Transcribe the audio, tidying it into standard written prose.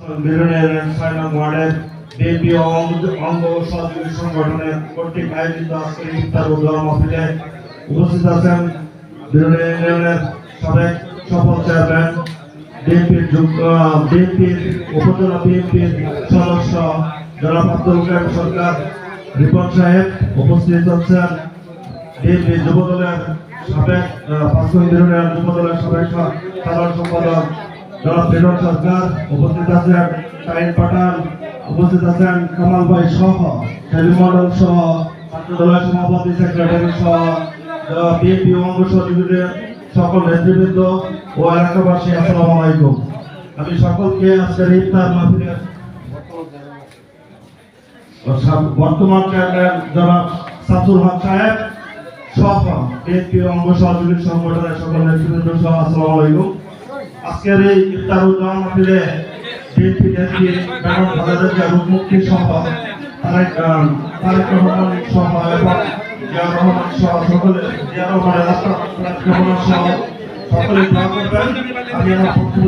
বেলুনের ৬ নং ওয়ার্ডের বিএনপি অঙ্গ সহযোগী সংগঠনের কর্তৃক আয়োজিত আজকের ইফতার ও দোয়া মাহফিলে উপস্থিত আছেন বেলুনের ইউনিয়নের সাবেক সফল চেয়ারম্যান বিএনপির উপজেলা বিএনপির সদস্য জনাব আব্দুল কাইম সরকার রিপন সাহেব। উপস্থিত হচ্ছেন বিএনপি যুবদলের সাবেক বেলুনের যুবদলের সাবেক সাধারণ সম্পাদক জনাব ফিরোজ সরকার। উপস্থিত আছেন শাহিন পাঠান, উপস্থিত আছেন কামাল ভাই সহ সেলিম মন্ডল সহ ছাত্রদলের সভাপতি সেক্রেটারি সহ বিএনপি অঙ্গ সহযোগীদের সকল নেতৃবৃন্দ ও এলাকাবাসী, আসসালামু আলাইকুম। আমি সকলকে আজকের ইফতার মাহফিলের বর্তমান চেয়ারম্যান জনাব শামসুল হক সাহেব সহ বিএনপি অঙ্গ সহযোগী সংগঠনের সকল নেতৃবৃন্দ সহ আসসালামু আলাইকুম। আজকের এই ইফতার ও দোয়া মাহফিলে বিএনপি নেত্রী বেগম খালেদা জিয়া রূপমুক্তি সহ তারেক রহমান সহ এবং জিয়া রহমান সহ সকলে জিয়া রহমানের রাস্তা সহ সকলে দোয়া করবেন। আমি আমার বক্তব্য